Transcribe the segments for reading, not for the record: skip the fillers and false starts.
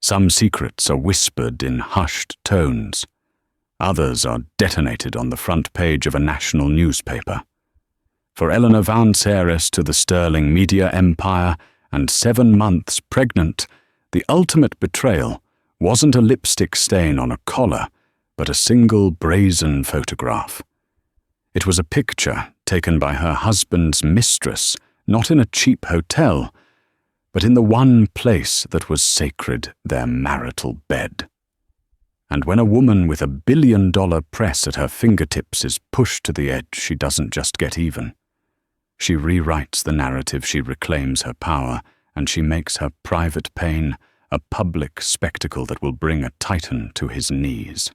Some secrets are whispered in hushed tones. Others are detonated on the front page of a national newspaper. For Eleanor Vance, heiress to the sterling media empire and 7 months pregnant, the ultimate betrayal wasn't a lipstick stain on a collar, but a single brazen photograph. It was a picture taken by her husband's mistress, not in a cheap hotel, but in the one place that was sacred, their marital bed. And when a woman with $1 billion press at her fingertips is pushed to the edge, she doesn't just get even. She rewrites the narrative, she reclaims her power, and she makes her private pain a public spectacle that will bring a titan to his knees.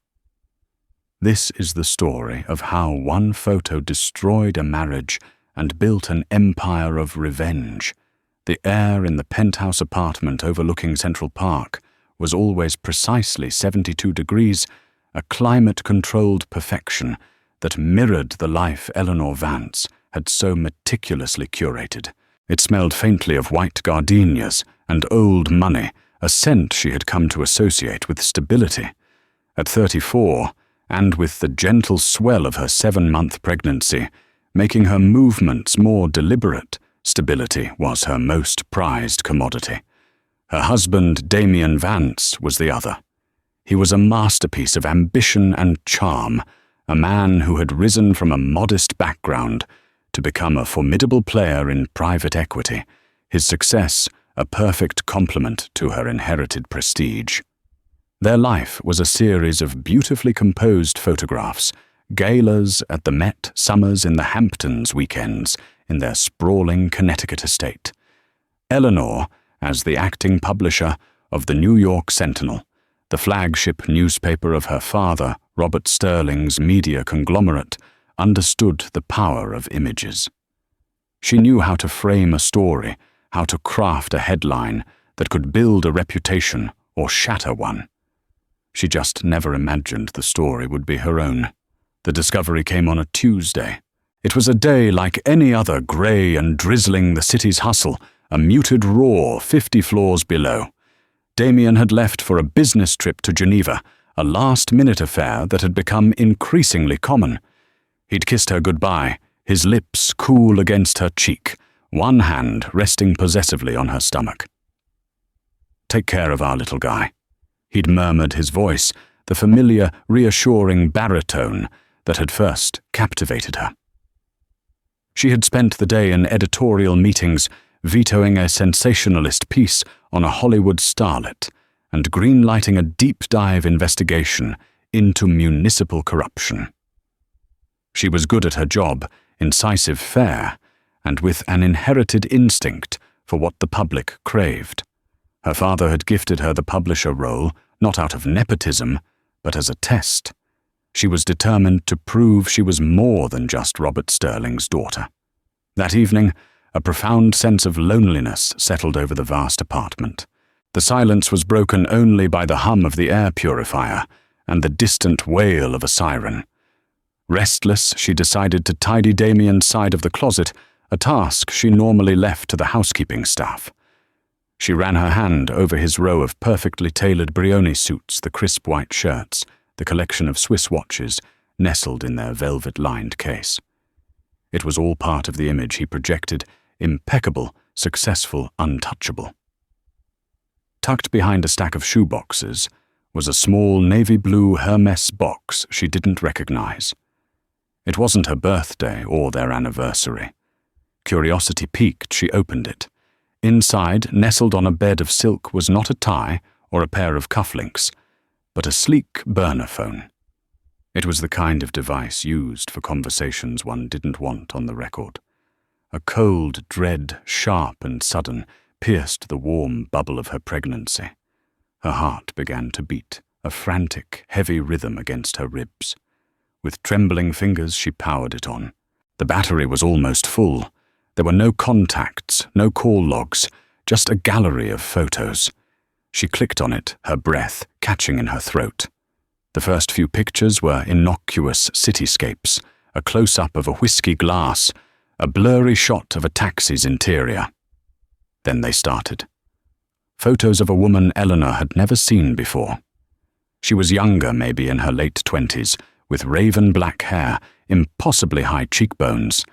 This is the story of how one photo destroyed a marriage and built an empire of revenge. The air in the penthouse apartment overlooking Central Park was always precisely 72 degrees, a climate-controlled perfection that mirrored the life Eleanor Vance had so meticulously curated. It smelled faintly of white gardenias and old money, a scent she had come to associate with stability. At 34, and with the gentle swell of her 7-month pregnancy, making her movements more deliberate, stability was her most prized commodity. Her husband, Damien Vance, was the other. He was a masterpiece of ambition and charm, a man who had risen from a modest background to become a formidable player in private equity, his success a perfect complement to her inherited prestige. Their life was a series of beautifully composed photographs, galas at the Met, summers in the Hamptons, weekends in their sprawling Connecticut estate. Eleanor, as the acting publisher of the New York Sentinel, the flagship newspaper of her father, Robert Sterling's media conglomerate, understood the power of images. She knew how to frame a story, how to craft a headline that could build a reputation or shatter one. She just never imagined the story would be her own. The discovery came on a Tuesday. It was a day like any other, grey and drizzling the city's hustle, a muted roar 50 floors below. Damien had left for a business trip to Geneva, a last-minute affair that had become increasingly common. He'd kissed her goodbye, his lips cool against her cheek, one hand resting possessively on her stomach. "Take care of our little guy," he'd murmured, his voice, the familiar, reassuring baritone that had first captivated her. She had spent the day in editorial meetings, vetoing a sensationalist piece on a Hollywood starlet and greenlighting a deep-dive investigation into municipal corruption. She was good at her job, incisive, fair, and with an inherited instinct for what the public craved. Her father had gifted her the publisher role, not out of nepotism, but as a test. She was determined to prove she was more than just Robert Sterling's daughter. That evening, a profound sense of loneliness settled over the vast apartment. The silence was broken only by the hum of the air purifier and the distant wail of a siren. Restless, she decided to tidy Damien's side of the closet, a task she normally left to the housekeeping staff. She ran her hand over his row of perfectly tailored Brioni suits, the crisp white shirts, the collection of Swiss watches nestled in their velvet-lined case. It was all part of the image he projected, impeccable, successful, untouchable. Tucked behind a stack of shoeboxes was a small navy blue Hermes box she didn't recognize. It wasn't her birthday or their anniversary. Curiosity piqued, she opened it. Inside, nestled on a bed of silk, was not a tie or a pair of cufflinks, but a sleek burner phone. It was the kind of device used for conversations one didn't want on the record. A cold dread, sharp and sudden, pierced the warm bubble of her pregnancy. Her heart began to beat, a frantic, heavy rhythm against her ribs. With trembling fingers, she powered it on. The battery was almost full. There were no contacts, no call logs, just a gallery of photos. She clicked on it, her breath catching in her throat. The first few pictures were innocuous cityscapes, a close-up of a whiskey glass, a blurry shot of a taxi's interior. Then they started. photos of a woman Eleanor had never seen before. She was younger, maybe in her late 20s, with raven black hair, impossibly high cheekbones,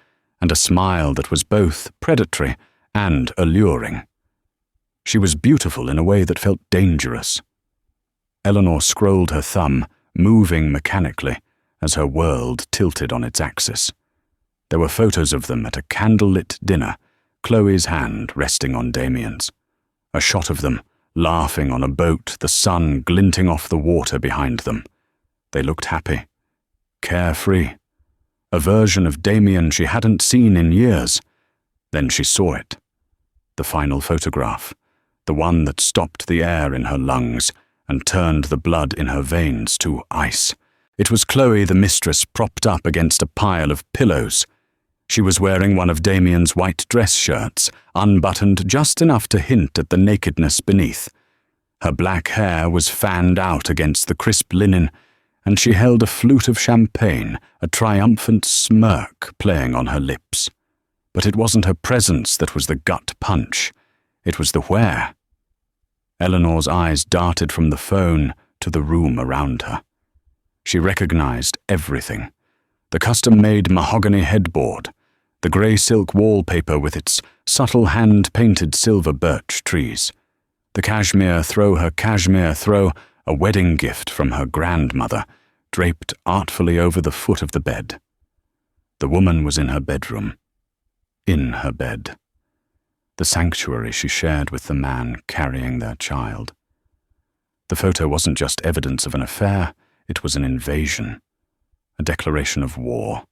and a smile that was both predatory and alluring. She was beautiful in a way that felt dangerous. Eleanor scrolled her thumb, moving mechanically, as her world tilted on its axis. There were photos of them at a candlelit dinner, Chloe's hand resting on Damien's. A shot of them, laughing on a boat, the sun glinting off the water behind them. They looked happy, carefree. A version of Damien she hadn't seen in years. Then she saw it. The final photograph, the one that stopped the air in her lungs and turned the blood in her veins to ice. It was Chloe, the mistress, propped up against a pile of pillows. She was wearing one of Damien's white dress shirts, unbuttoned just enough to hint at the nakedness beneath. Her black hair was fanned out against the crisp linen, and she held a flute of champagne, a triumphant smirk playing on her lips. But it wasn't her presence that was the gut punch. It was the where. Eleanor's eyes darted from the phone to the room around her. She recognized everything. The custom-made mahogany headboard, the grey silk wallpaper with its subtle hand-painted silver birch trees, the cashmere throw, a wedding gift from her grandmother, draped artfully over the foot of the bed. The woman was in her bedroom. In her bed. The sanctuary she shared with the man carrying their child. The photo wasn't just evidence of an affair, it was an invasion, a declaration of war.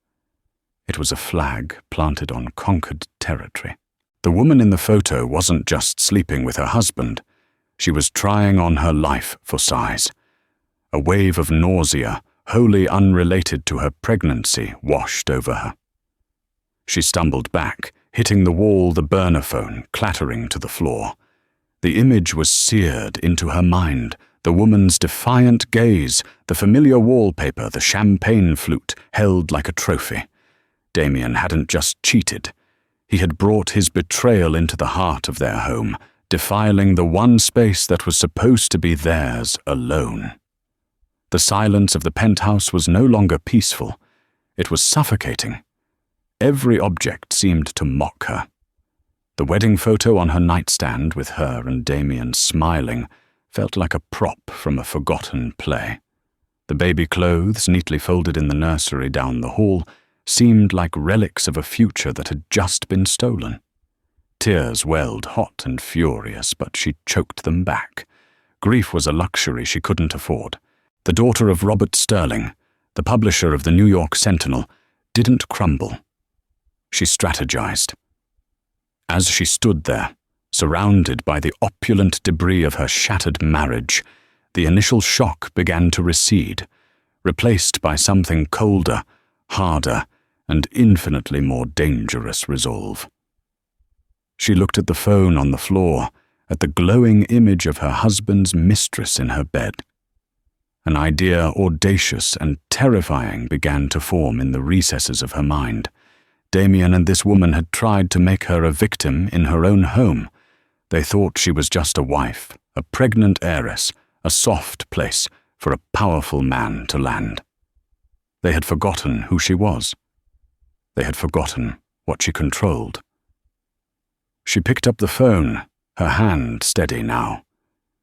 It was a flag planted on conquered territory. The woman in the photo wasn't just sleeping with her husband, she was trying on her life for size. A wave of nausea, wholly unrelated to her pregnancy, washed over her. She stumbled back, hitting the wall, the burner phone clattering to the floor. The image was seared into her mind, the woman's defiant gaze, the familiar wallpaper, the champagne flute held like a trophy. Damien hadn't just cheated. He had brought his betrayal into the heart of their home, defiling the one space that was supposed to be theirs alone. The silence of the penthouse was no longer peaceful. It was suffocating. Every object seemed to mock her. The wedding photo on her nightstand with her and Damien smiling felt like a prop from a forgotten play. The baby clothes, neatly folded in the nursery down the hall, seemed like relics of a future that had just been stolen. Tears welled hot and furious, but she choked them back. Grief was a luxury she couldn't afford. The daughter of Robert Sterling, the publisher of the New York Sentinel, didn't crumble. She strategized. As she stood there, surrounded by the opulent debris of her shattered marriage, the initial shock began to recede, replaced by something colder, harder, and infinitely more dangerous resolve. She looked at the phone on the floor, at the glowing image of her husband's mistress in her bed. An idea audacious and terrifying began to form in the recesses of her mind. Damien and this woman had tried to make her a victim in her own home. They thought she was just a wife, a pregnant heiress, a soft place for a powerful man to land. They had forgotten who she was. They had forgotten what she controlled. She picked up the phone, her hand steady now.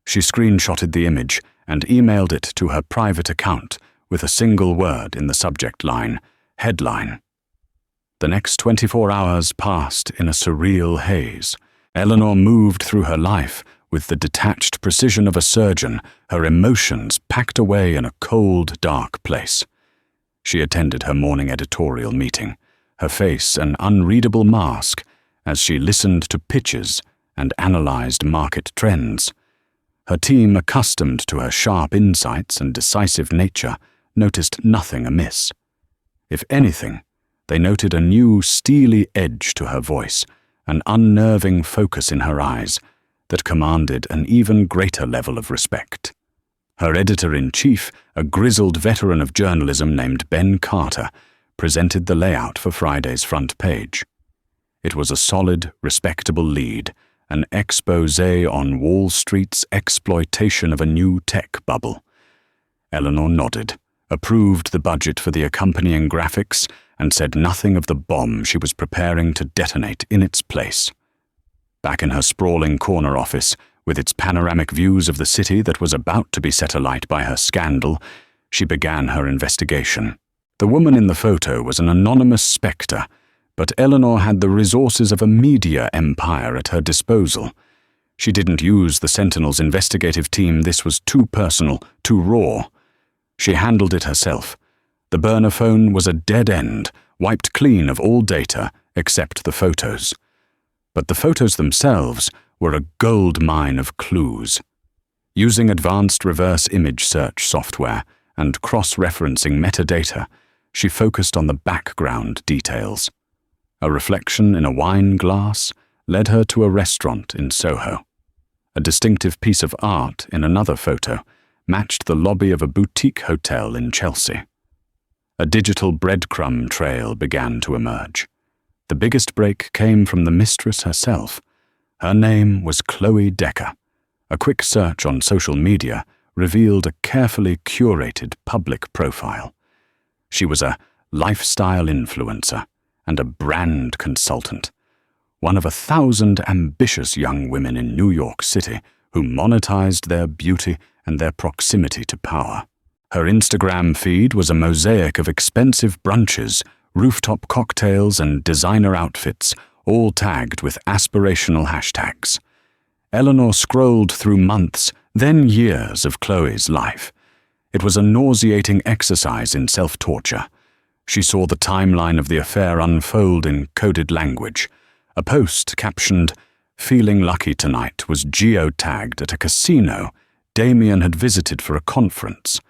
She screenshotted the image and emailed it to her private account with a single word in the subject line, headline. The next 24 hours passed in a surreal haze. Eleanor moved through her life with the detached precision of a surgeon, her emotions packed away in a cold, dark place. She attended her morning editorial meeting, her face an unreadable mask as she listened to pitches and analyzed market trends. Her team, accustomed to her sharp insights and decisive nature, noticed nothing amiss. If anything, they noted a new steely edge to her voice, an unnerving focus in her eyes that commanded an even greater level of respect. Her editor-in-chief, a grizzled veteran of journalism named Ben Carter, presented the layout for Friday's front page. It was a solid, respectable lead, an expose on Wall Street's exploitation of a new tech bubble. Eleanor nodded, approved the budget for the accompanying graphics, and said nothing of the bomb she was preparing to detonate in its place. Back in her sprawling corner office, with its panoramic views of the city that was about to be set alight by her scandal, she began her investigation. The woman in the photo was an anonymous spectre, but Eleanor had the resources of a media empire at her disposal. She didn't use the Sentinel's investigative team. This was too personal, too raw. She handled it herself. The burner phone was a dead end, wiped clean of all data except the photos. But the photos themselves were a gold mine of clues. Using advanced reverse image search software and cross-referencing metadata, she focused on the background details. A reflection in a wine glass led her to a restaurant in Soho. A distinctive piece of art in another photo matched the lobby of a boutique hotel in Chelsea. A digital breadcrumb trail began to emerge. The biggest break came from the Mistress herself. Her name was Chloe Decker. A quick search on social media revealed a carefully curated public profile. She was a lifestyle influencer and a brand consultant, one of 1,000 ambitious young women in New York City who monetized their beauty and their proximity to power. Her Instagram feed was a mosaic of expensive brunches, rooftop cocktails, and designer outfits, all tagged with aspirational hashtags. Eleanor scrolled through months, then years of Chloe's life. It was a nauseating exercise in self-torture. She saw the timeline of the affair unfold in coded language. A post captioned, "Feeling lucky tonight," was geotagged at a casino Damien had visited for a conference.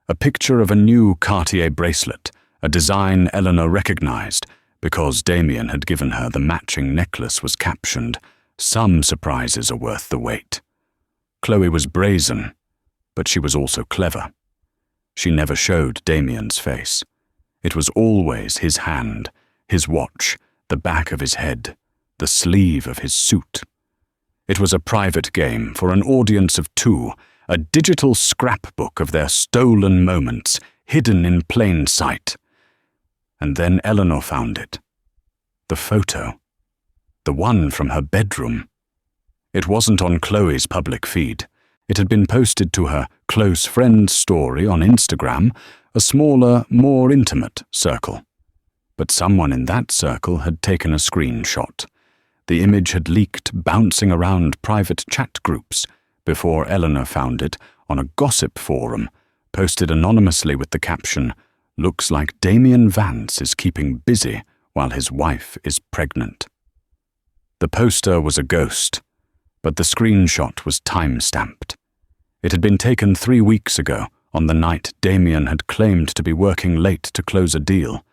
A picture of a new Cartier bracelet, a design Eleanor recognized because Damien had given her the matching necklace, was captioned, "Some surprises are worth the wait." Chloe was brazen, but she was also clever. She never showed Damien's face. It was always his hand, his watch, the back of his head, the sleeve of his suit. It was a private game for an audience of two, a digital scrapbook of their stolen moments, hidden in plain sight. And then Eleanor found it. The photo. The one from her bedroom. It wasn't on Chloe's public feed. It had been posted to her close friends story on Instagram, a smaller, more intimate circle. But someone in that circle had taken a screenshot. The image had leaked, bouncing around private chat groups, before Eleanor found it on a gossip forum, posted anonymously with the caption, "Looks like Damien Vance is keeping busy while his wife is pregnant." The poster was a ghost, but the screenshot was time-stamped. It had been taken 3 weeks ago, on the night Damien had claimed to be working late to close a deal.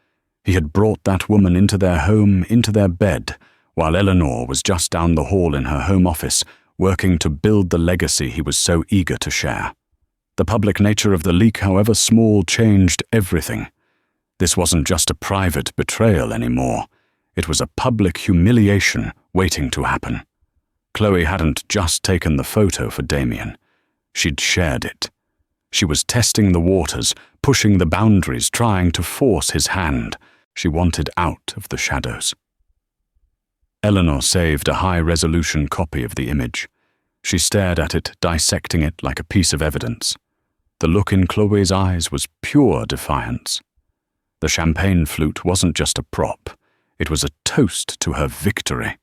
He had brought that woman into their home, into their bed, while Eleanor was just down the hall in her home office, working to build the legacy he was so eager to share. The public nature of the leak, however small, changed everything. This wasn't just a private betrayal anymore. It was a public humiliation waiting to happen. Chloe hadn't just taken the photo for Damien. She'd shared it. She was testing the waters, pushing the boundaries, trying to force his hand. She wanted out of the shadows. Eleanor saved a high-resolution copy of the image. She stared at it, dissecting it like a piece of evidence. The look in Chloe's eyes was pure defiance. The champagne flute wasn't just a prop. It was a toast to her victory.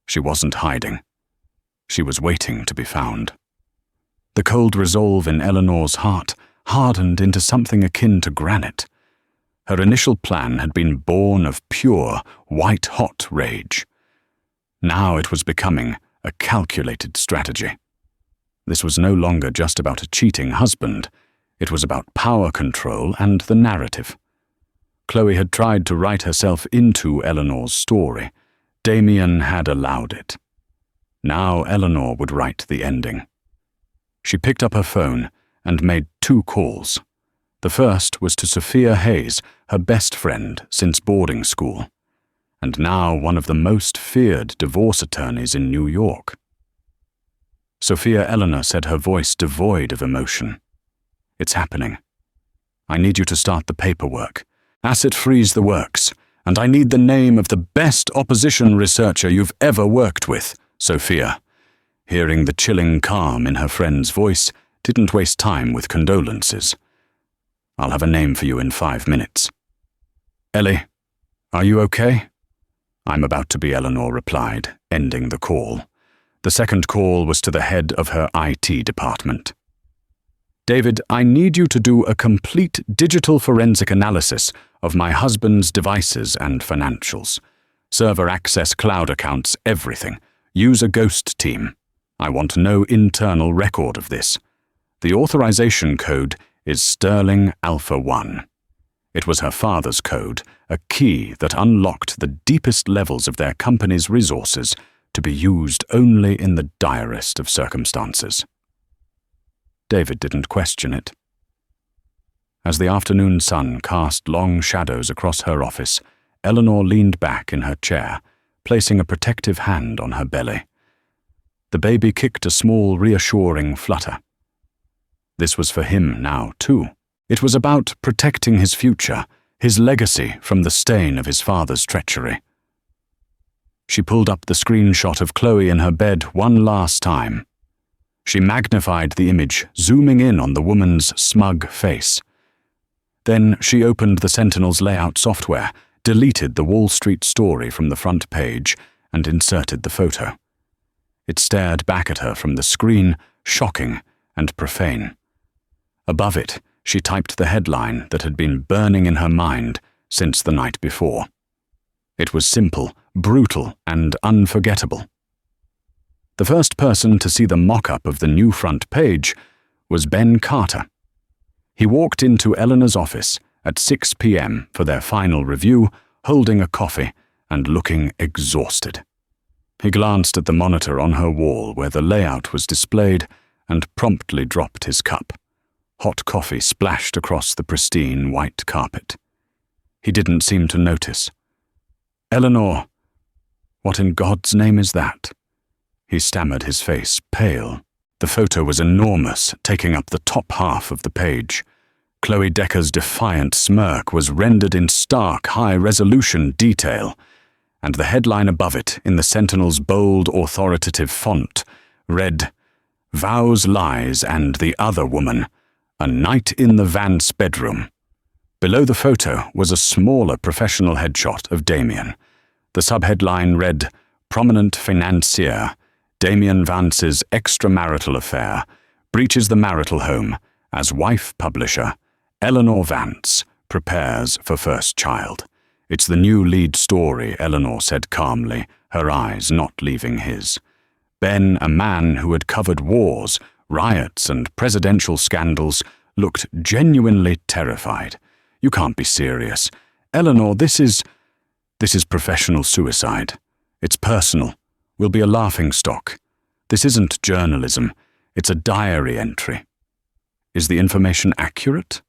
She wasn't hiding. She was waiting to be found. The cold resolve in Eleanor's heart hardened into something akin to granite. Her initial plan had been born of pure, white-hot rage. Now it was becoming a calculated strategy. This was no longer just about a cheating husband. It was about power control and the narrative. Chloe had tried to write herself into Eleanor's story. Damien had allowed it. Now Eleanor would write the ending. She picked up her phone and made 2 calls. The first was to Sophia Hayes, her best friend since boarding school. and now one of the most feared divorce attorneys in New York. Sophia Eleanor said, her voice devoid of emotion. "It's happening. I need you to start the paperwork. Asset freeze the works, and I need the name of the best opposition researcher you've ever worked with." Sophia, hearing the chilling calm in her friend's voice, didn't waste time with condolences. "I'll have a name for you in 5 minutes. Ellie, are you okay?" "I'm about to be," Eleanor replied, ending the call. The second call was to the head of her IT department. "David, I need you to do a complete digital forensic analysis of my husband's devices and financials. Server access, cloud accounts, everything. Use a ghost team. I want no internal record of this. The authorization code is Sterling Alpha 1. It was her father's code, a key that unlocked the deepest levels of their company's resources to be used only in the direst of circumstances." David didn't question it. As the afternoon sun cast long shadows across her office, Eleanor leaned back in her chair, placing a protective hand on her belly. The baby kicked a small, reassuring flutter. This was for him now, too. It was about protecting his future, his legacy from the stain of his father's treachery. She pulled up the screenshot of Chloe in her bed one last time. She magnified the image, zooming in on the woman's smug face. Then she opened the Sentinel's layout software, deleted the Wall Street story from the front page, and inserted the photo. It stared back at her from the screen, shocking and profane. Above it, she typed the headline that had been burning in her mind since the night before. It was simple, brutal, and unforgettable. The first person to see the mock-up of the new front page was Ben Carter. He walked into Eleanor's office at 6 p.m. for their final review, holding a coffee and looking exhausted. He glanced at the monitor on her wall where the layout was displayed and promptly dropped his cup. Hot coffee splashed across the pristine white carpet. He didn't seem to notice. "Eleanor, what in God's name is that?" He stammered, his face pale. The photo was enormous, taking up the top half of the page. Chloe Decker's defiant smirk was rendered in stark, high-resolution detail, and the headline above it, in the Sentinel's bold, authoritative font, read, "Vows, Lies, and the Other Woman. A Night in the Vance Bedroom." Below the photo was a smaller professional headshot of Damien. The subheadline read, "Prominent Financier. Damien Vance's extramarital affair breaches the marital home as wife publisher Eleanor Vance prepares for first child." "It's the new lead story," Eleanor said calmly, her eyes not leaving his. Ben, a man who had covered wars, riots, and presidential scandals, looked genuinely terrified. "You can't be serious. Eleanor, this is professional suicide. It's personal. We'll be a laughingstock. This isn't journalism. It's a diary entry." "Is the information accurate?"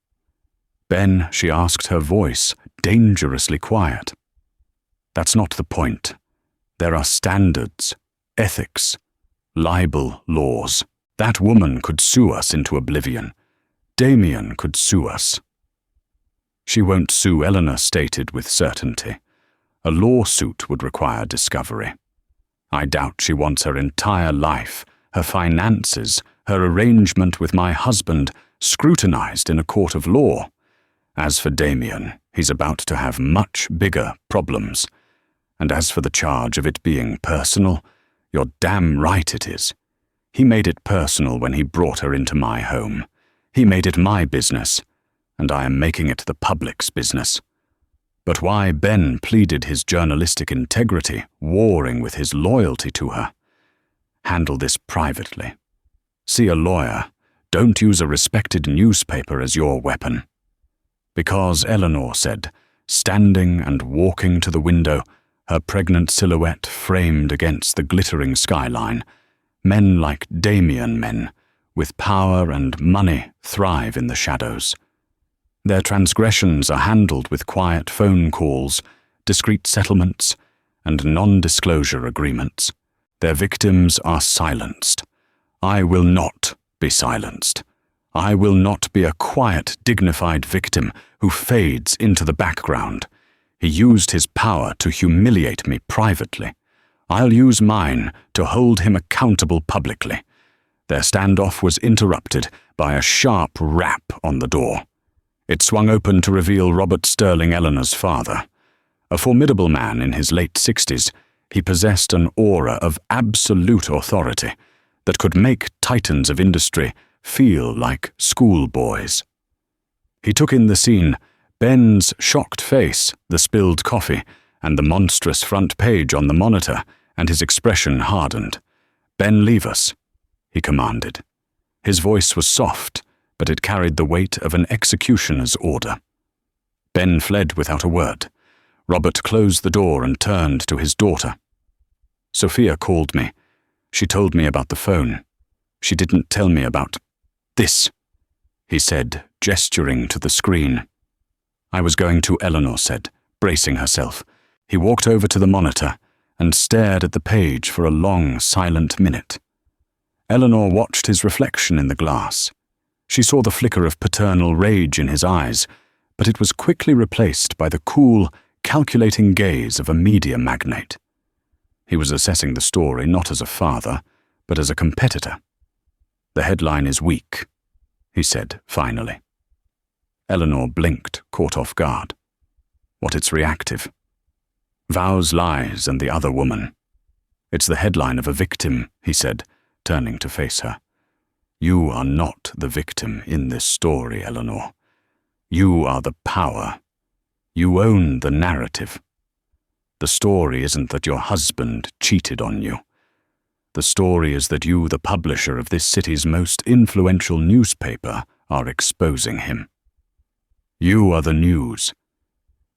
"Ben," she asked, her voice dangerously quiet. "That's not the point. There are standards, ethics, libel laws. That woman could sue us into oblivion. Damien could sue us." "She won't sue," Eleanor stated with certainty. "A lawsuit would require discovery. I doubt she wants her entire life, her finances, her arrangement with my husband scrutinized in a court of law. As for Damien, he's about to have much bigger problems. And as for the charge of it being personal, you're damn right it is. He made it personal when he brought her into my home. He made it my business, and I am making it the public's business." But why Ben pleaded his journalistic integrity, warring with his loyalty to her? "Handle this privately. See a lawyer. Don't use a respected newspaper as your weapon." Because, Eleanor said, standing and walking to the window, her pregnant silhouette framed against the glittering skyline, men like Damien men, with power and money, thrive in the shadows. Their transgressions are handled with quiet phone calls, discreet settlements, and non-disclosure agreements. Their victims are silenced. I will not be silenced. I will not be a quiet, dignified victim who fades into the background. He used his power to humiliate me privately. I'll use mine to hold him accountable publicly. Their standoff was interrupted by a sharp rap on the door. It swung open to reveal Robert Sterling, Eleanor's father. A formidable man in his late 60s, he possessed an aura of absolute authority that could make titans of industry feel like schoolboys. He took in the scene, Ben's shocked face, the spilled coffee, and the monstrous front page on the monitor, and his expression hardened. "Ben, leave us," he commanded. His voice was soft, but it carried the weight of an executioner's order. Ben fled without a word. Robert closed the door and turned to his daughter. "Sophia called me. She told me about the phone. She didn't tell me about this," he said, gesturing to the screen. "I was going to," Eleanor said, bracing herself. He walked over to the monitor and stared at the page for a long, silent minute. Eleanor watched his reflection in the glass. She saw the flicker of paternal rage in his eyes, but it was quickly replaced by the cool, calculating gaze of a media magnate. He was assessing the story not as a father, but as a competitor. "The headline is weak," he said finally. Eleanor blinked, caught off guard. "What, it's reactive?" "Vows, lies, and the other woman." "It's the headline of a victim," he said, turning to face her. "You are not the victim in this story, Eleanor. You are the power. You own the narrative. The story isn't that your husband cheated on you. The story is that you, the publisher of this city's most influential newspaper, are exposing him. You are the news."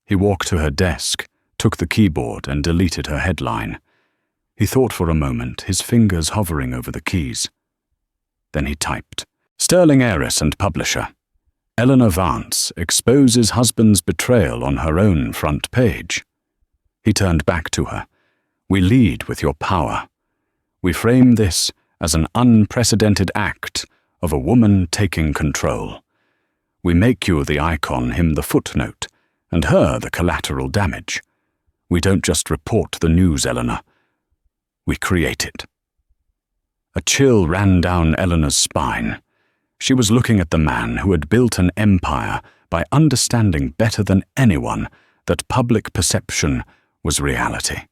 He walked to her desk, took the keyboard, and deleted her headline. He thought for a moment, his fingers hovering over the keys. Then he typed, "Sterling heiress and publisher. Eleanor Vance exposes husband's betrayal on her own front page." He turned back to her. "We lead with your power. We frame this as an unprecedented act of a woman taking control. We make you the icon, him the footnote, and her the collateral damage. We don't just report the news, Eleanor. We create it." A chill ran down Eleanor's spine. She was looking at the man who had built an empire by understanding better than anyone that public perception was reality.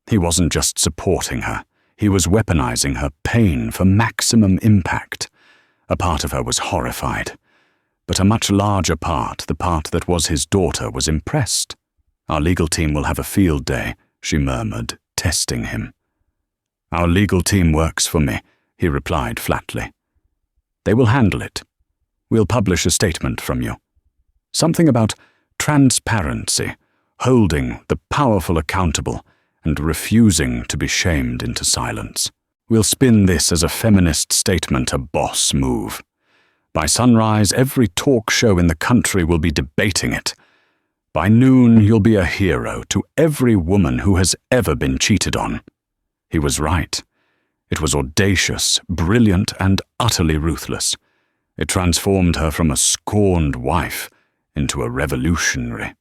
He wasn't just supporting her, he was weaponizing her pain for maximum impact. A part of her was horrified, but a much larger part, the part that was his daughter, was impressed. "Our legal team will have a field day," she murmured, testing him. "Our legal team works for me," he replied flatly. "They will handle it. We'll publish a statement from you. Something about transparency, holding the powerful accountable, and refusing to be shamed into silence. We'll spin this as a feminist statement, a boss move. By sunrise, every talk show in the country will be debating it. By noon, you'll be a hero to every woman who has ever been cheated on." He was right. It was audacious, brilliant, and utterly ruthless. It transformed her from a scorned wife into a revolutionary.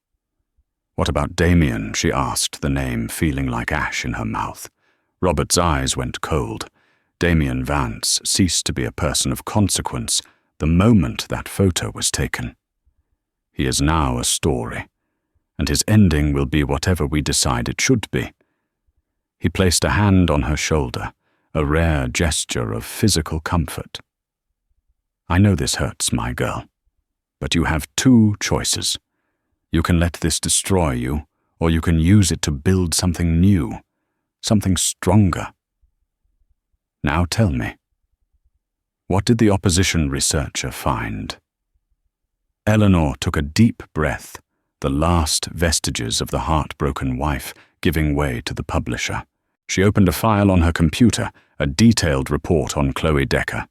"What about Damien?" she asked, the name feeling like ash in her mouth. Robert's eyes went cold. Damien Vance ceased to be a person of consequence the moment that photo was taken. He is now a story, and his ending will be whatever we decide it should be. He placed a hand on her shoulder, a rare gesture of physical comfort. "I know this hurts, my girl, but you have two choices. You can let this destroy you, or you can use it to build something new, something stronger. Now tell me, what did the opposition researcher find?" Eleanor took a deep breath, the last vestiges of the heartbroken wife giving way to the publisher. She opened a file on her computer, a detailed report on Chloe Decker.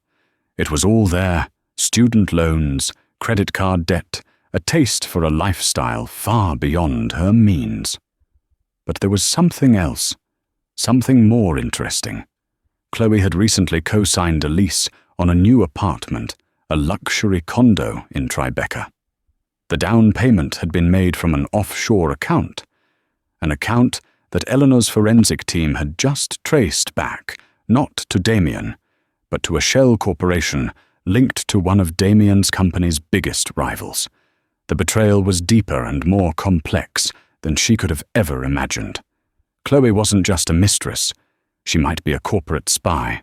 It was all there: student loans, credit card debt, a taste for a lifestyle far beyond her means. But there was something else, something more interesting. Chloe had recently co-signed a lease on a new apartment, a luxury condo in Tribeca. The down payment had been made from an offshore account, an account that Eleanor's forensic team had just traced back, not to Damien, but to a shell corporation linked to one of Damien's company's biggest rivals. The betrayal was deeper and more complex than she could have ever imagined. Chloe wasn't just a mistress, she might be a corporate spy.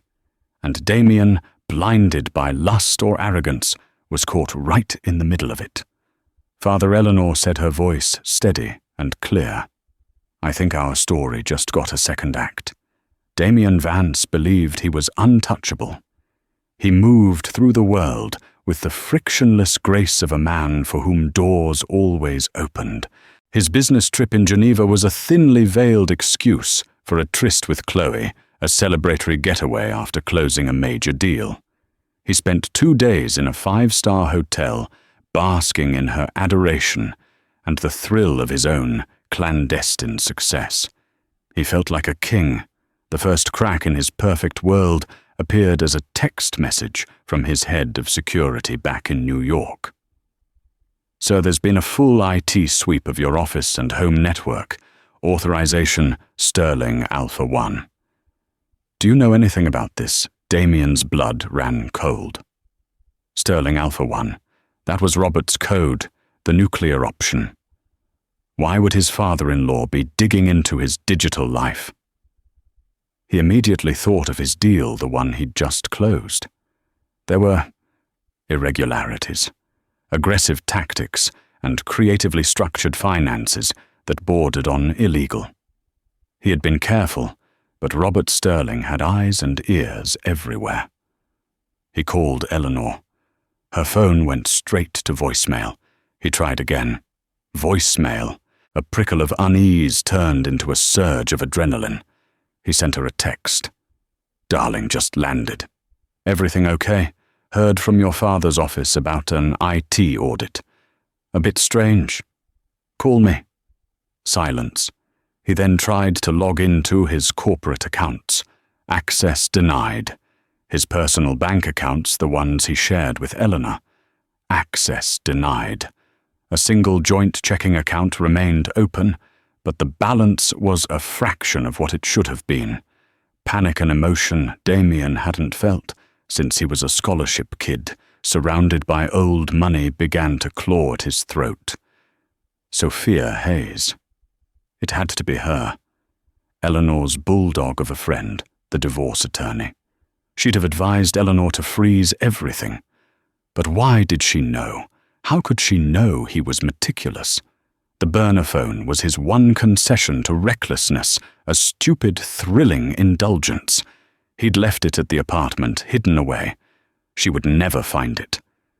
And Damien, blinded by lust or arrogance, was caught right in the middle of it. Father Eleanor said, her voice steady and clear. I think our story just got a second act. Damien Vance believed he was untouchable. He moved through the world with the frictionless grace of a man for whom doors always opened. His business trip in Geneva was a thinly veiled excuse for a tryst with Chloe, a celebratory getaway after closing a major deal. He spent 2 days in a 5-star hotel, basking in her adoration and the thrill of his own clandestine success. He felt like a king. The first crack in his perfect world appeared as a text message from his head of security back in New York. So there's been a full IT sweep of your office and home network. Authorization Sterling Alpha 1. Do you know anything about this? Damien's blood ran cold. Sterling Alpha 1. That was Robert's code, the nuclear option. Why would his father-in-law be digging into his digital life? He immediately thought of his deal, the one he'd just closed. There were irregularities, aggressive tactics, and creatively structured finances that bordered on illegal. He had been careful, but Robert Sterling had eyes and ears everywhere. He called Eleanor. Her phone went straight to voicemail. He tried again. Voicemail. A prickle of unease turned into a surge of adrenaline. He sent her a text. Darling, just landed. Everything okay? Heard from your father's office about an IT audit. A bit strange. Call me. Silence. He then tried to log into his corporate accounts. Access denied. His personal bank accounts, the ones he shared with Eleanor. Access denied. A single joint checking account remained open, but the balance was a fraction of what it should have been. Panic and emotion Damien hadn't felt since he was a scholarship kid, surrounded by old money, began to claw at his throat. Sophia Hayes. It had to be her. Eleanor's bulldog of a friend, the divorce attorney. She'd have advised Eleanor to freeze everything. But why did she know? How could she know he was meticulous? The burner phone was his one concession to recklessness, a stupid, thrilling indulgence. He'd left it at the apartment, hidden away. She would never find it.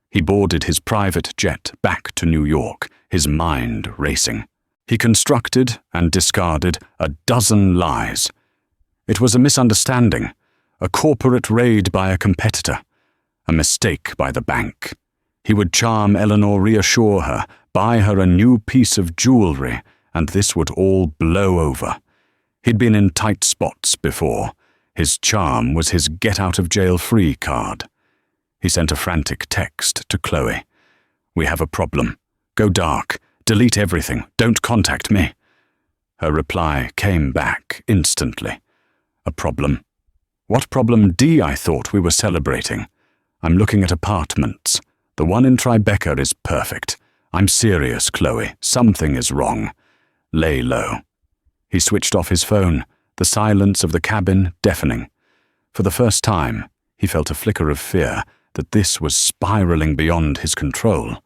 He boarded his private jet back to New York, his mind racing. He constructed and discarded a dozen lies. It was a misunderstanding, a corporate raid by a competitor, a mistake by the bank. He would charm Eleanor, reassure her, buy her a new piece of jewelry, and this would all blow over. He'd been in tight spots before. His charm was his get-out-of-jail-free card. He sent a frantic text to Chloe. We have a problem. Go dark. Delete everything. Don't contact me. Her reply came back instantly. A problem. What problem D? I thought we were celebrating. I'm looking at apartments. The one in Tribeca is perfect. I'm serious, Chloe. Something is wrong. Lay low. He switched off his phone, the silence of the cabin deafening. For the first time, he felt a flicker of fear that this was spiraling beyond his control.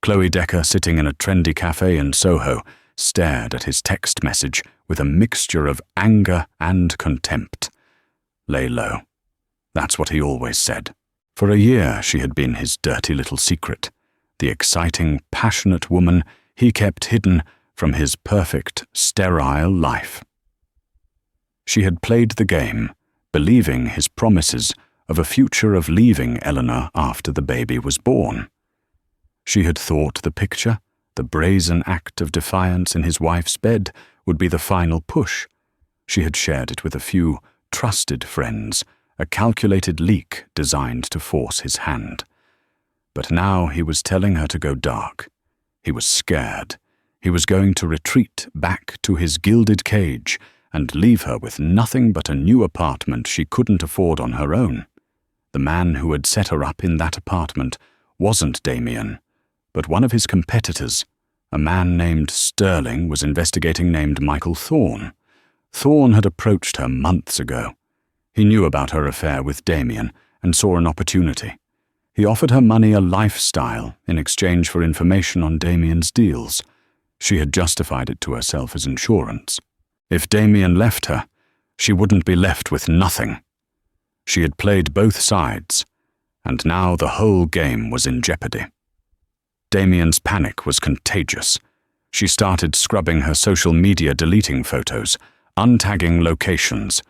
Chloe Decker, sitting in a trendy cafe in Soho, stared at his text message with a mixture of anger and contempt. Lay low. That's what he always said. For a year she had been his dirty little secret, the exciting, passionate woman he kept hidden from his perfect, sterile life. She had played the game, believing his promises of a future of leaving Eleanor after the baby was born. She had thought the picture, the brazen act of defiance in his wife's bed, would be the final push. She had shared it with a few trusted friends, a calculated leak designed to force his hand. But now he was telling her to go dark. He was scared. He was going to retreat back to his gilded cage and leave her with nothing but a new apartment she couldn't afford on her own. The man who had set her up in that apartment wasn't Damien, but one of his competitors. A man named Sterling was investigating named Michael Thorne. Thorne had approached her months ago. He knew about her affair with Damien and saw an opportunity. He offered her money, a lifestyle, in exchange for information on Damien's deals. She had justified it to herself as insurance. If Damien left her, she wouldn't be left with nothing. She had played both sides, and now the whole game was in jeopardy. Damien's panic was contagious. She started scrubbing her social media, deleting photos, untagging locations.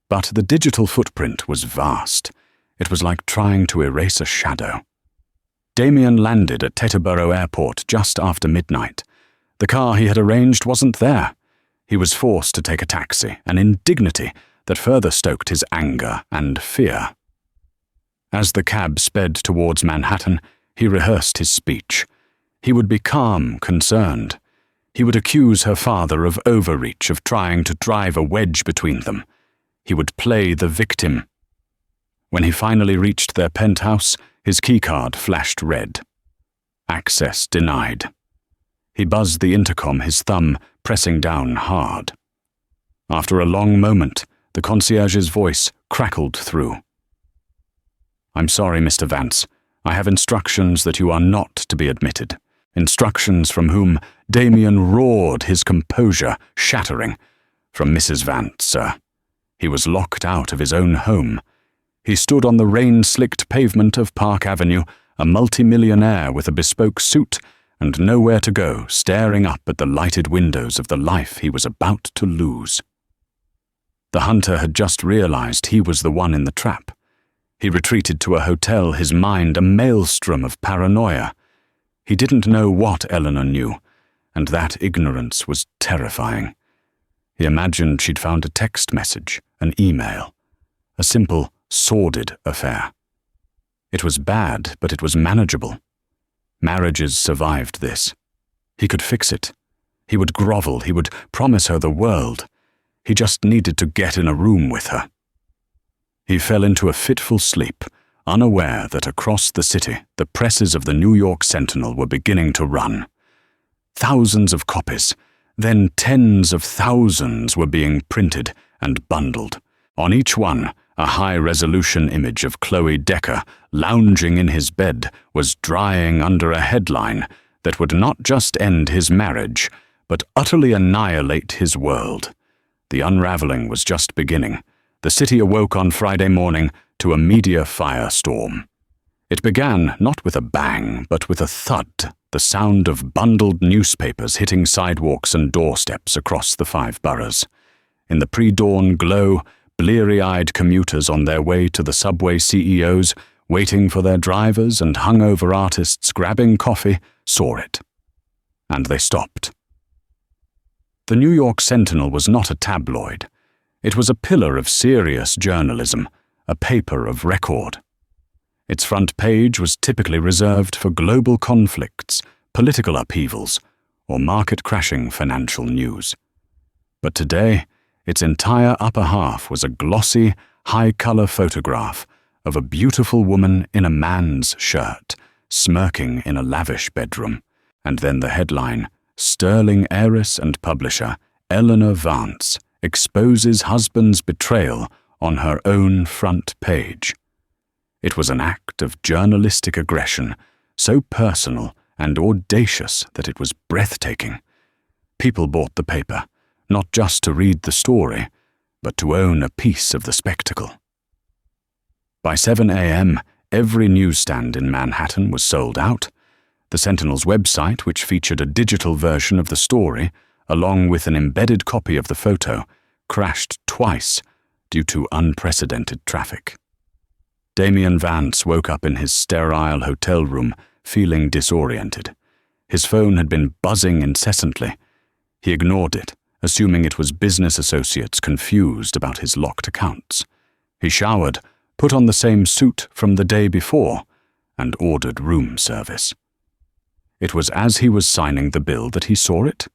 But the digital footprint was vast. It was like trying to erase a shadow. Damien landed at Teterboro Airport just after midnight. The car he had arranged wasn't there. He was forced to take a taxi, an indignity that further stoked his anger and fear. As the cab sped towards Manhattan, he rehearsed his speech. He would be calm, concerned. He would accuse her father of overreach, of trying to drive a wedge between them. He would play the victim. When he finally reached their penthouse, his keycard flashed red. Access denied. He buzzed the intercom, his thumb pressing down hard. After a long moment, the concierge's voice crackled through. "I'm sorry, Mr. Vance. I have instructions that you are not to be admitted. Instructions from whom?" Damien roared, his composure shattering. "From Mrs. Vance, sir." He was locked out of his own home. He stood on the rain-slicked pavement of Park Avenue, a multimillionaire with a bespoke suit and nowhere to go, staring up at the lighted windows of the life he was about to lose. The hunter had just realized he was the one in the trap. He retreated to a hotel, his mind a maelstrom of paranoia. He didn't know what Eleanor knew, and that ignorance was terrifying. He imagined she'd found a text message, an email, a simple, sordid affair. It was bad, but it was manageable. Marriages survived this. He could fix it. He would grovel, he would promise her the world. He just needed to get in a room with her. He fell into a fitful sleep, unaware that across the city the presses of the New York Sentinel were beginning to run. Thousands of copies, then tens of thousands were being printed and bundled. On each one, a high-resolution image of Chloe Decker, lounging in his bed, was drying under a headline that would not just end his marriage, but utterly annihilate his world. The unraveling was just beginning. The city awoke on Friday morning to a media firestorm. It began not with a bang, but with a thud, the sound of bundled newspapers hitting sidewalks and doorsteps across the 5 boroughs. In the pre-dawn glow, bleary-eyed commuters on their way to the subway CEOs, waiting for their drivers, and hungover artists grabbing coffee, saw it. And they stopped. The New York Sentinel was not a tabloid. It was a pillar of serious journalism, a paper of record. Its front page was typically reserved for global conflicts, political upheavals, or market-crashing financial news. But today, its entire upper half was a glossy, high-color photograph of a beautiful woman in a man's shirt, smirking in a lavish bedroom, and then the headline, "Sterling heiress and publisher Eleanor Vance exposes husband's betrayal on her own front page." It was an act of journalistic aggression, so personal and audacious that it was breathtaking. People bought the paper, not just to read the story, but to own a piece of the spectacle. By 7 a.m., every newsstand in Manhattan was sold out. The Sentinel's website, which featured a digital version of the story, along with an embedded copy of the photo, crashed twice due to unprecedented traffic. Damien Vance woke up in his sterile hotel room, feeling disoriented. His phone had been buzzing incessantly. He ignored it, assuming it was business associates confused about his locked accounts. He showered, put on the same suit from the day before, and ordered room service. It was as he was signing the bill that he saw it.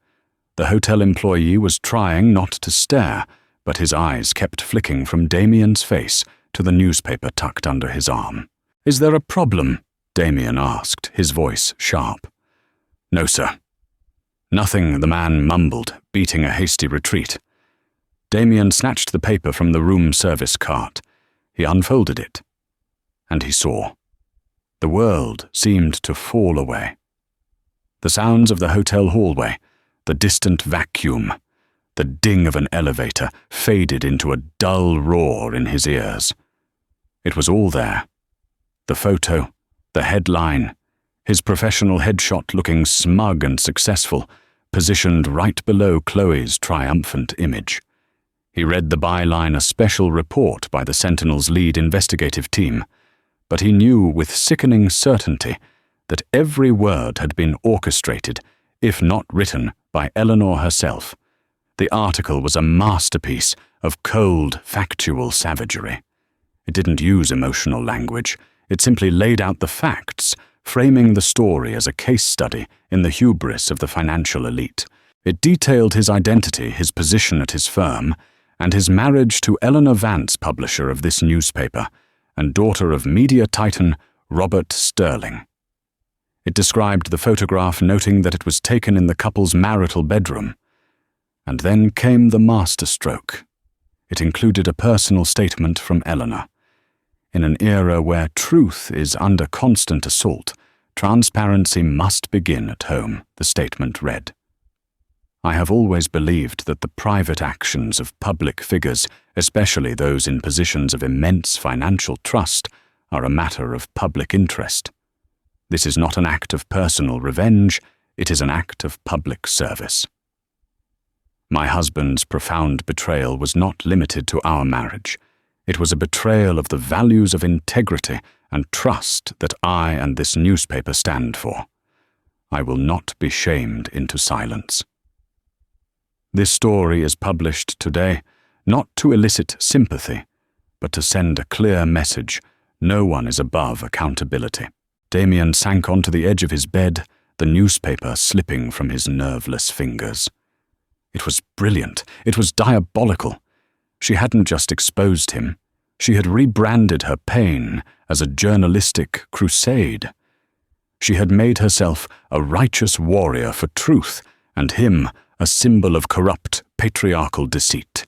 The hotel employee was trying not to stare, but his eyes kept flicking from Damien's face to the newspaper tucked under his arm. "Is there a problem?" Damien asked, his voice sharp. "No, sir." "Nothing," the man mumbled, beating a hasty retreat. Damien snatched the paper from the room service cart. He unfolded it, and he saw. The world seemed to fall away. The sounds of the hotel hallway, the distant vacuum, the ding of an elevator faded into a dull roar in his ears. It was all there. The photo, the headline, his professional headshot looking smug and successful, positioned right below Chloe's triumphant image. He read the byline, a special report by the Sentinel's lead investigative team, but he knew with sickening certainty that every word had been orchestrated, if not written, by Eleanor herself. The article was a masterpiece of cold, factual savagery. It didn't use emotional language. It simply laid out the facts, framing the story as a case study in the hubris of the financial elite. It detailed his identity, his position at his firm, and his marriage to Eleanor Vance, publisher of this newspaper, and daughter of media titan Robert Sterling. It described the photograph, noting that it was taken in the couple's marital bedroom. And then came the masterstroke. It included a personal statement from Eleanor. In an era where truth is under constant assault, transparency must begin at home, the statement read. "I have always believed that the private actions of public figures, especially those in positions of immense financial trust, are a matter of public interest. This is not an act of personal revenge, it is an act of public service. My husband's profound betrayal was not limited to our marriage. It was a betrayal of the values of integrity and trust that I and this newspaper stand for. I will not be shamed into silence." This story is published today, not to elicit sympathy, but to send a clear message: no one is above accountability. Damien sank onto the edge of his bed, the newspaper slipping from his nerveless fingers. It was brilliant. It was diabolical. She hadn't just exposed him. She had rebranded her pain as a journalistic crusade. She had made herself a righteous warrior for truth, and him a symbol of corrupt, patriarchal deceit.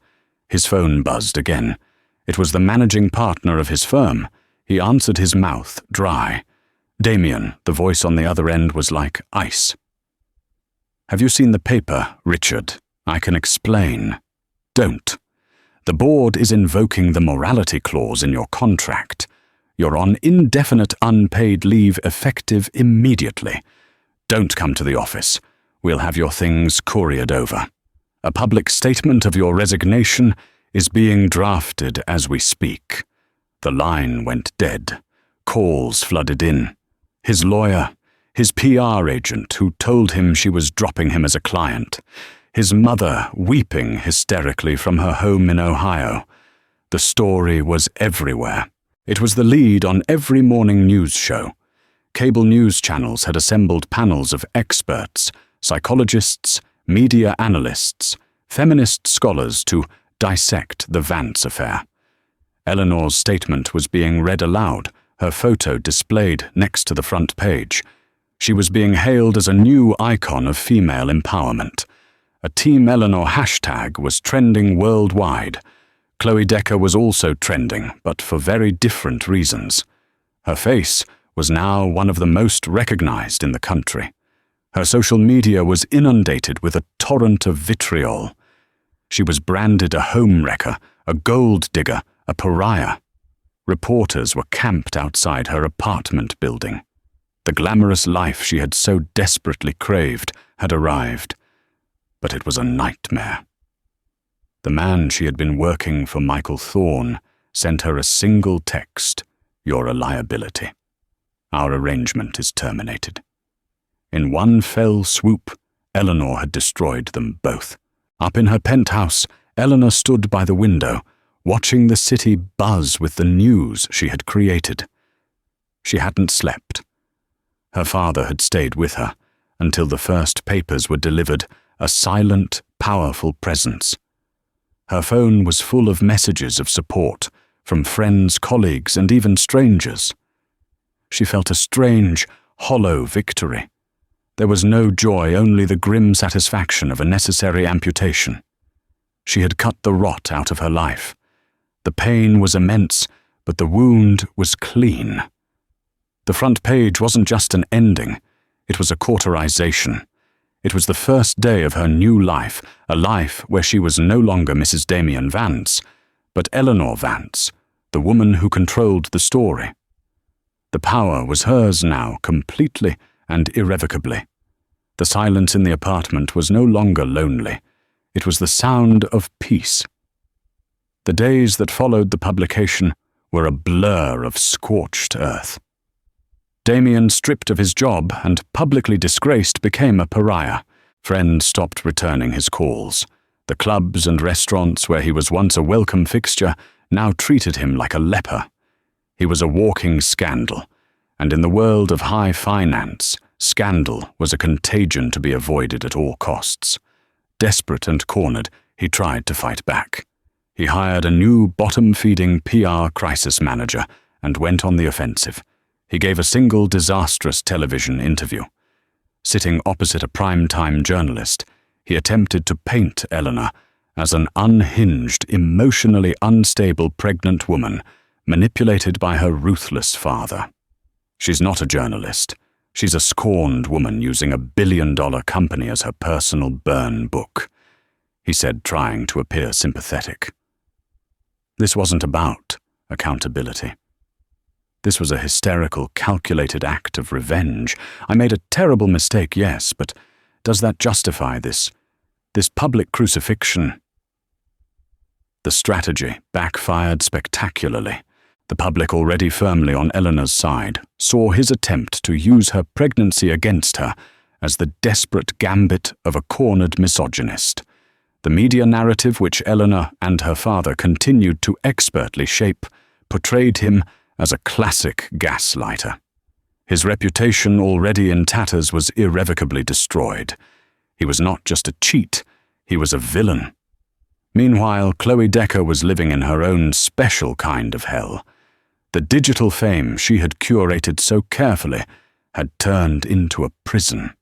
His phone buzzed again. It was the managing partner of his firm. He answered, his mouth dry. Damien, the voice on the other end, was like ice. "Have you seen the paper, Richard? I can explain." "Don't. The board is invoking the morality clause in your contract. You're on indefinite unpaid leave effective immediately. Don't come to the office. We'll have your things couriered over. A public statement of your resignation is being drafted as we speak." The line went dead. Calls flooded in. His lawyer, his PR agent who told him she was dropping him as a client, his mother weeping hysterically from her home in Ohio. The story was everywhere. It was the lead on every morning news show. Cable news channels had assembled panels of experts, psychologists, media analysts, feminist scholars to dissect the Vance affair. Eleanor's statement was being read aloud, her photo displayed next to the front page. She was being hailed as a new icon of female empowerment. A Team Eleanor hashtag was trending worldwide. Chloe Decker was also trending, but for very different reasons. Her face was now one of the most recognized in the country. Her social media was inundated with a torrent of vitriol. She was branded a homewrecker, a gold digger, a pariah. Reporters were camped outside her apartment building. The glamorous life she had so desperately craved had arrived, but it was a nightmare. The man she had been working for, Michael Thorne, sent her a single text: "You're a liability." Our arrangement is terminated." In one fell swoop, Eleanor had destroyed them both. Up in her penthouse, Eleanor stood by the window, watching the city buzz with the news she had created. She hadn't slept. Her father had stayed with her until the first papers were delivered, a silent, powerful presence. Her phone was full of messages of support from friends, colleagues, and even strangers. She felt a strange, hollow victory. There was no joy, only the grim satisfaction of a necessary amputation. She had cut the rot out of her life. The pain was immense, but the wound was clean. The front page wasn't just an ending, it was a cauterization. It was the first day of her new life, a life where she was no longer Mrs. Damien Vance, but Eleanor Vance, the woman who controlled the story. The power was hers now, completely and irrevocably. The silence in the apartment was no longer lonely. It was the sound of peace. The days that followed the publication were a blur of scorched earth. Damien, stripped of his job and publicly disgraced, became a pariah. Friends stopped returning his calls. The clubs and restaurants where he was once a welcome fixture now treated him like a leper. He was a walking scandal, and in the world of high finance, scandal was a contagion to be avoided at all costs. Desperate and cornered, he tried to fight back. He hired a new bottom-feeding PR crisis manager and went on the offensive. He gave a single disastrous television interview. Sitting opposite a prime-time journalist, he attempted to paint Eleanor as an unhinged, emotionally unstable pregnant woman manipulated by her ruthless father. "She's not a journalist. She's a scorned woman using a billion-dollar company as her personal burn book," he said, trying to appear sympathetic. This wasn't about accountability. This was a hysterical, calculated act of revenge. "I made a terrible mistake, yes, but does that justify this public crucifixion?" The strategy backfired spectacularly. The public, already firmly on Eleanor's side, saw his attempt to use her pregnancy against her as the desperate gambit of a cornered misogynist. The media narrative, which Eleanor and her father continued to expertly shape, portrayed him as a classic gaslighter. His reputation, already in tatters, was irrevocably destroyed. He was not just a cheat, he was a villain. Meanwhile, Chloe Decker was living in her own special kind of hell. The digital fame she had curated so carefully had turned into a prison.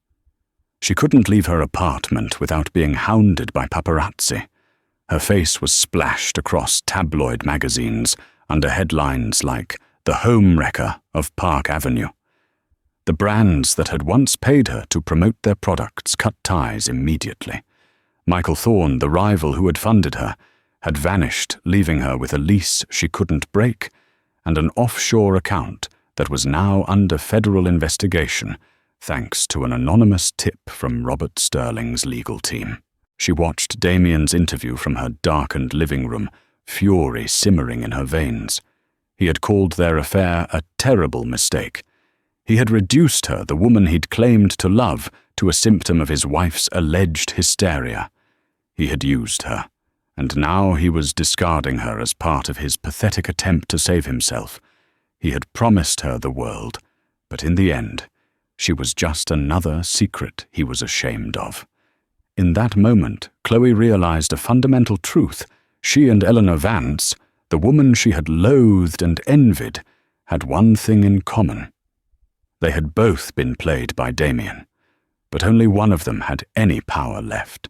She couldn't leave her apartment without being hounded by paparazzi. Her face was splashed across tabloid magazines under headlines like "The Home Wrecker of Park Avenue." The brands that had once paid her to promote their products cut ties immediately. Michael Thorne, the rival who had funded her, had vanished, leaving her with a lease she couldn't break and an offshore account that was now under federal investigation, thanks to an anonymous tip from Robert Sterling's legal team. She watched Damien's interview from her darkened living room, fury simmering in her veins. He had called their affair a terrible mistake. He had reduced her, the woman he'd claimed to love, to a symptom of his wife's alleged hysteria. He had used her, and now he was discarding her as part of his pathetic attempt to save himself. He had promised her the world, but in the end, she was just another secret he was ashamed of. In that moment, Chloe realized a fundamental truth. She and Eleanor Vance, the woman she had loathed and envied, had one thing in common. They had both been played by Damien, but only one of them had any power left.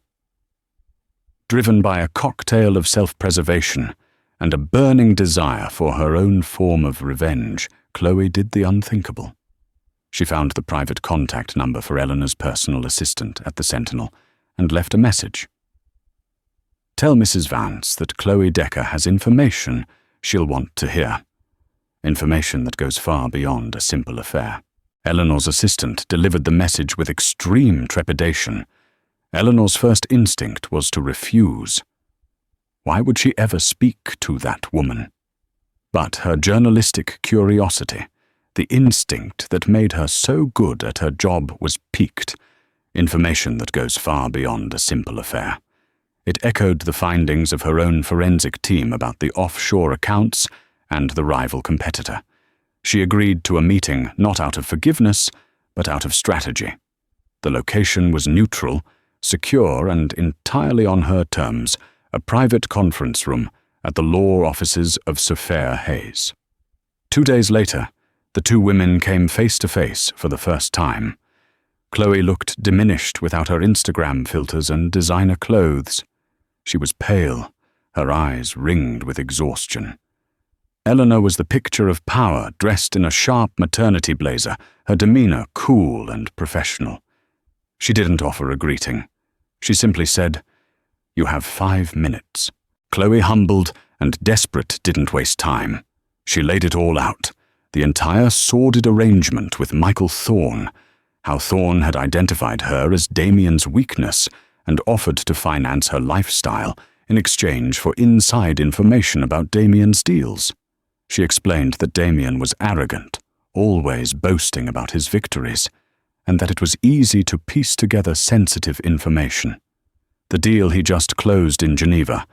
Driven by a cocktail of self-preservation and a burning desire for her own form of revenge, Chloe did the unthinkable. She found the private contact number for Eleanor's personal assistant at the Sentinel and left a message. "Tell Mrs. Vance that Chloe Decker has information she'll want to hear. Information that goes far beyond a simple affair." Eleanor's assistant delivered the message with extreme trepidation. Eleanor's first instinct was to refuse. Why would she ever speak to that woman? But her journalistic curiosity, The instinct that made her so good at her job was piqued, information that goes far beyond a simple affair. It echoed the findings of her own forensic team about the offshore accounts and the rival competitor. She agreed to a meeting not out of forgiveness, but out of strategy. The location was neutral, secure, and entirely on her terms, a private conference room at the law offices of Sir Fair Hayes. 2 days later, the two women came face to face for the first time. Chloe looked diminished without her Instagram filters and designer clothes. She was pale, her eyes ringed with exhaustion. Eleanor was the picture of power, dressed in a sharp maternity blazer, her demeanor cool and professional. She didn't offer a greeting. She simply said, "You have 5 minutes." Chloe, humbled and desperate, didn't waste time. She laid it all out, the entire sordid arrangement with Michael Thorne, how Thorne had identified her as Damien's weakness and offered to finance her lifestyle in exchange for inside information about Damien's deals. She explained that Damien was arrogant, always boasting about his victories, and that it was easy to piece together sensitive information. The deal he just closed in Geneva,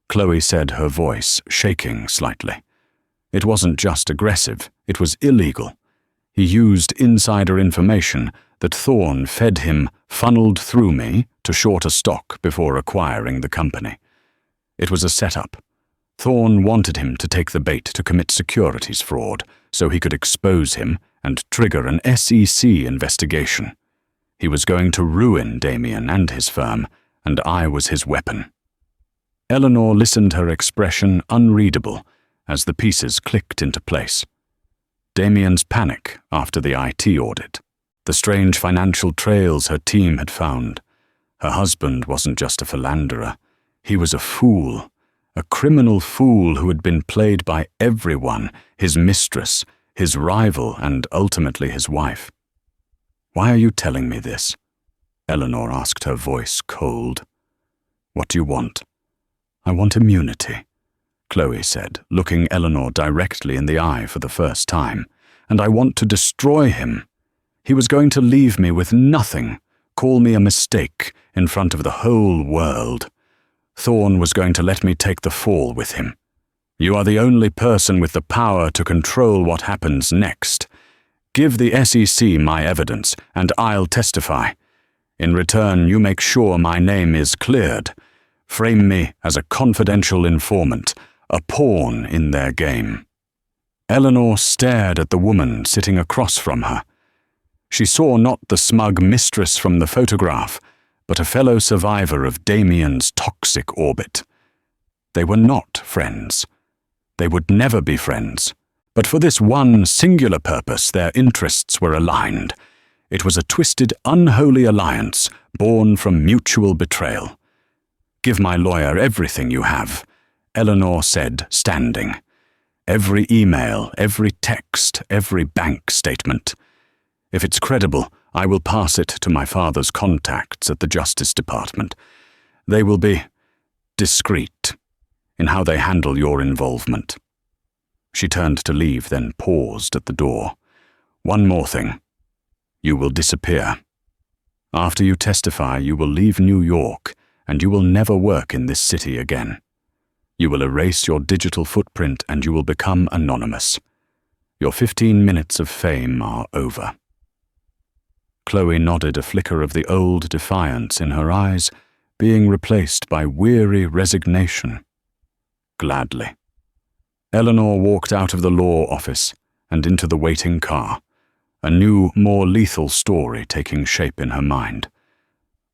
Chloe said, her voice shaking slightly. It wasn't just aggressive, it was illegal. He used insider information that Thorne fed him, funneled through me, to short a stock before acquiring the company. It was a setup. Thorne wanted him to take the bait to commit securities fraud so he could expose him and trigger an SEC investigation. He was going to ruin Damien and his firm, and I was his weapon. Eleanor listened, her expression unreadable as the pieces clicked into place. Damien's panic after the IT audit, the strange financial trails her team had found. Her husband wasn't just a philanderer, he was a fool, a criminal fool who had been played by everyone, his mistress, his rival, and ultimately his wife. "Why are you telling me this?" Eleanor asked, her voice cold. "What do you want?" "I want immunity," Chloe said, looking Eleanor directly in the eye for the first time. "And I want to destroy him. He was going to leave me with nothing, call me a mistake in front of the whole world. Thorne was going to let me take the fall with him. You are the only person with the power to control what happens next. Give the SEC my evidence, and I'll testify. In return, you make sure my name is cleared. Frame me as a confidential informant, a pawn in their game." Eleanor stared at the woman sitting across from her. She saw not the smug mistress from the photograph, but a fellow survivor of Damien's toxic orbit. They were not friends. They would never be friends. But for this one singular purpose, their interests were aligned. It was a twisted, unholy alliance born from mutual betrayal. "Give my lawyer everything you have," Eleanor said, standing. "Every email, every text, every bank statement. If it's credible, I will pass it to my father's contacts at the Justice Department. They will be discreet in how they handle your involvement." She turned to leave, then paused at the door. "One more thing. You will disappear. After you testify, you will leave New York, and you will never work in this city again. You will erase your digital footprint, and you will become anonymous. Your 15 minutes of fame are over." Chloe nodded, a flicker of the old defiance in her eyes, being replaced by weary resignation. "Gladly." Eleanor walked out of the law office and into the waiting car, a new, more lethal story taking shape in her mind.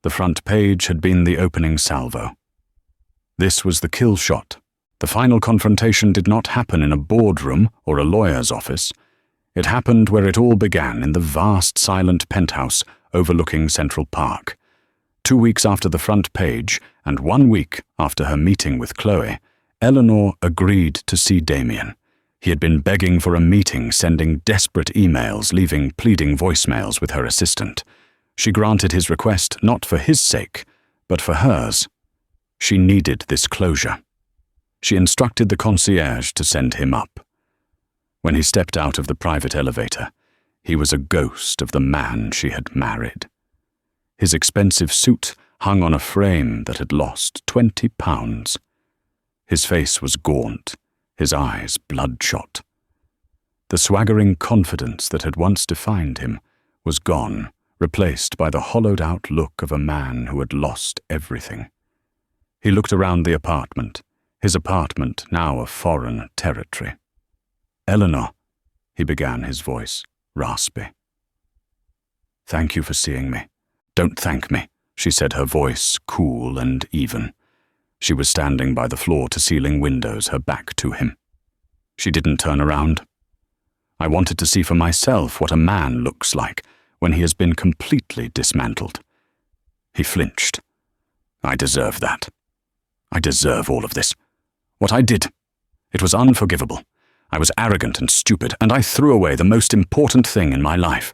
The front page had been the opening salvo. This was the kill shot. The final confrontation did not happen in a boardroom or a lawyer's office. It happened where it all began, in the vast, silent penthouse overlooking Central Park. 2 weeks after the front page, and 1 week after her meeting with Chloe, Eleanor agreed to see Damien. He had been begging for a meeting, sending desperate emails, leaving pleading voicemails with her assistant. She granted his request not for his sake, but for hers. She needed this closure. She instructed the concierge to send him up. When he stepped out of the private elevator, he was a ghost of the man she had married. His expensive suit hung on a frame that had lost 20 pounds. His face was gaunt, his eyes bloodshot. The swaggering confidence that had once defined him was gone, replaced by the hollowed-out look of a man who had lost everything. He looked around the apartment, his apartment now a foreign territory. "Eleanor," he began, his voice raspy. "Thank you for seeing me." "Don't thank me," she said, her voice cool and even. She was standing by the floor-to-ceiling windows, her back to him. She didn't turn around. "I wanted to see for myself what a man looks like when he has been completely dismantled." He flinched. "I deserve that. I deserve all of this. What I did. It was unforgivable. I was arrogant and stupid, and I threw away the most important thing in my life.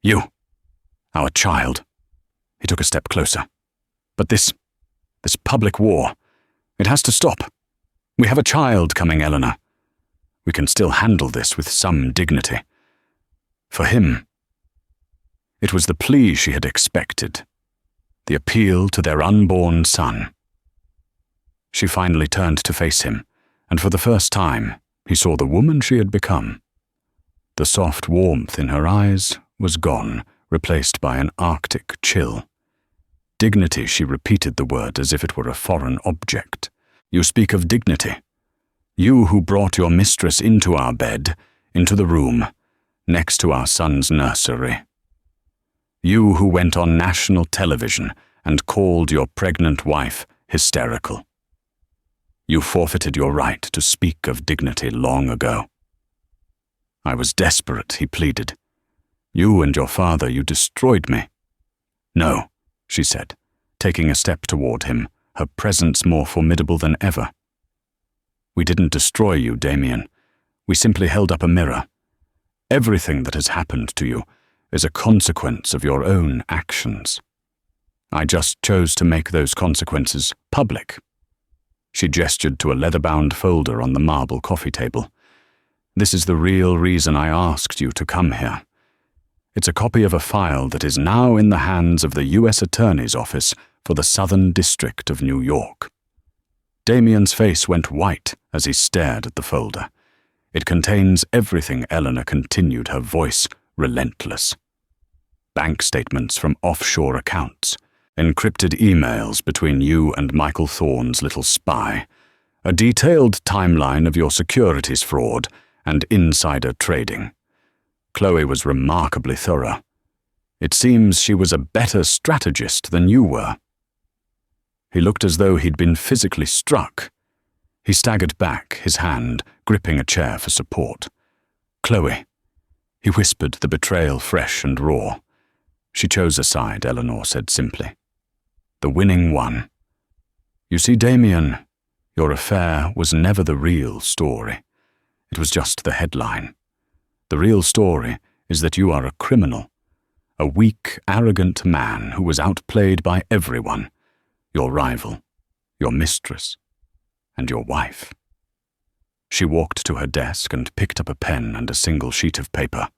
You. Our child." He took a step closer. "But this public war, it has to stop. We have a child coming, Eleanor. We can still handle this with some dignity. For him." It was the plea she had expected, the appeal to their unborn son. She finally turned to face him, and for the first time, he saw the woman she had become. The soft warmth in her eyes was gone, replaced by an arctic chill. Dignity, she repeated the word as if it were a foreign object. "You speak of dignity. You who brought your mistress into our bed, into the room, next to our son's nursery. You who went on national television and called your pregnant wife hysterical. You forfeited your right to speak of dignity long ago." "I was desperate," he pleaded. "You and your father, you destroyed me." "No," she said, taking a step toward him, her presence more formidable than ever. "We didn't destroy you, Damien. We simply held up a mirror. Everything that has happened to you is a consequence of your own actions. I just chose to make those consequences public." She gestured to a leather-bound folder on the marble coffee table. "This is the real reason I asked you to come here. It's a copy of a file that is now in the hands of the U.S. Attorney's Office for the Southern District of New York." Damien's face went white as he stared at the folder. "It contains everything," Eleanor continued, her voice relentless. "Bank statements from offshore accounts, encrypted emails between you and Michael Thorne's little spy, a detailed timeline of your securities fraud and insider trading. Chloe was remarkably thorough. It seems she was a better strategist than you were." He looked as though he'd been physically struck. He staggered back, his hand gripping a chair for support. "Chloe," he whispered, the betrayal fresh and raw. "She chose a side," Eleanor said simply. "The winning one. You see, Damien, your affair was never the real story. It was just the headline. The real story is that you are a criminal, a weak, arrogant man who was outplayed by everyone, your rival, your mistress, and your wife." She walked to her desk and picked up a pen and a single sheet of paper.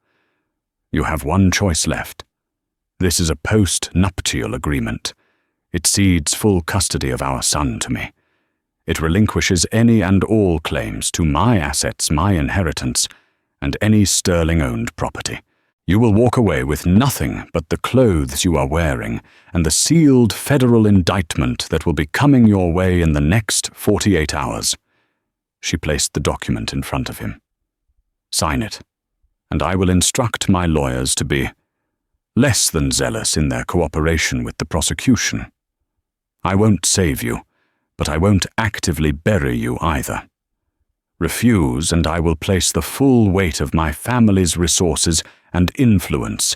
"You have one choice left. This is a post-nuptial agreement. It cedes full custody of our son to me. It relinquishes any and all claims to my assets, my inheritance, and any Sterling-owned property. You will walk away with nothing but the clothes you are wearing and the sealed federal indictment that will be coming your way in the next 48 hours. She placed the document in front of him. "Sign it, and I will instruct my lawyers to be less than zealous in their cooperation with the prosecution. I won't save you, but I won't actively bury you either. Refuse, and I will place the full weight of my family's resources and influence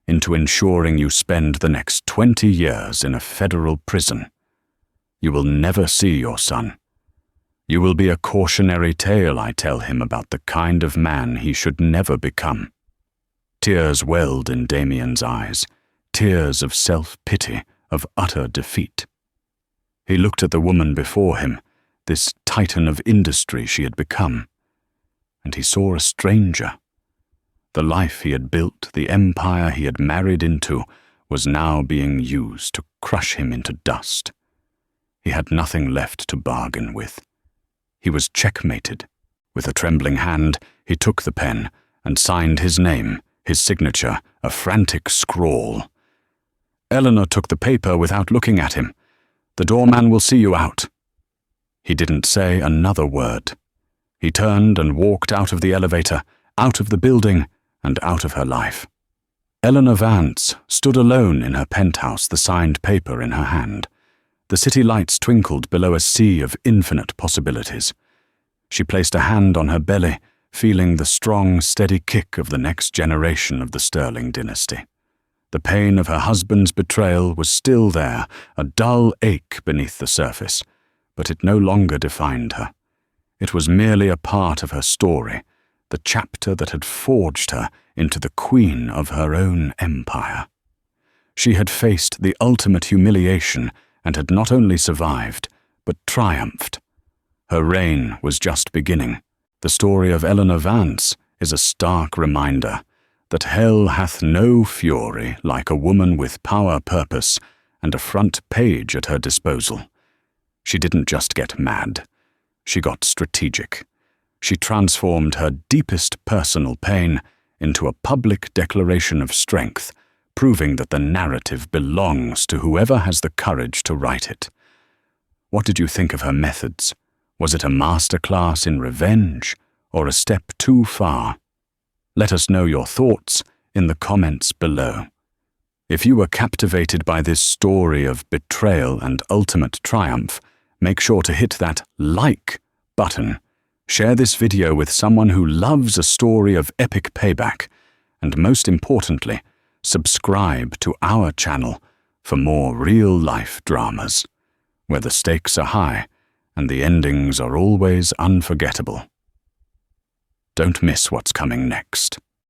into ensuring you spend the next 20 years in a federal prison. You will never see your son. You will be a cautionary tale, I tell him, about the kind of man he should never become." Tears welled in Damien's eyes, tears of self-pity, of utter defeat. He looked at the woman before him, this titan of industry she had become. and he saw a stranger. The life he had built, the empire he had married into, was now being used to crush him into dust. He had nothing left to bargain with. He was checkmated. With a trembling hand, he took the pen and signed his name, his signature, a frantic scrawl. Eleanor took the paper without looking at him. "The doorman will see you out." He didn't say another word. He turned and walked out of the elevator, out of the building, and out of her life. Eleanor Vance stood alone in her penthouse, the signed paper in her hand. The city lights twinkled below a sea of infinite possibilities. She placed a hand on her belly, feeling the strong, steady kick of the next generation of the Sterling dynasty. The pain of her husband's betrayal was still there, a dull ache beneath the surface, but it no longer defined her. It was merely a part of her story, the chapter that had forged her into the queen of her own empire. She had faced the ultimate humiliation and had not only survived, but triumphed. Her reign was just beginning. The story of Eleanor Vance is a stark reminder that hell hath no fury like a woman with power, purpose, and a front page at her disposal. She didn't just get mad. She got strategic. She transformed her deepest personal pain into a public declaration of strength, proving that the narrative belongs to whoever has the courage to write it. What did you think of her methods? Was it a masterclass in revenge, or a step too far? Let us know your thoughts in the comments below. If you were captivated by this story of betrayal and ultimate triumph, make sure to hit that like button. Share this video with someone who loves a story of epic payback, and most importantly, subscribe to our channel for more real-life dramas, where the stakes are high and the endings are always unforgettable. Don't miss what's coming next.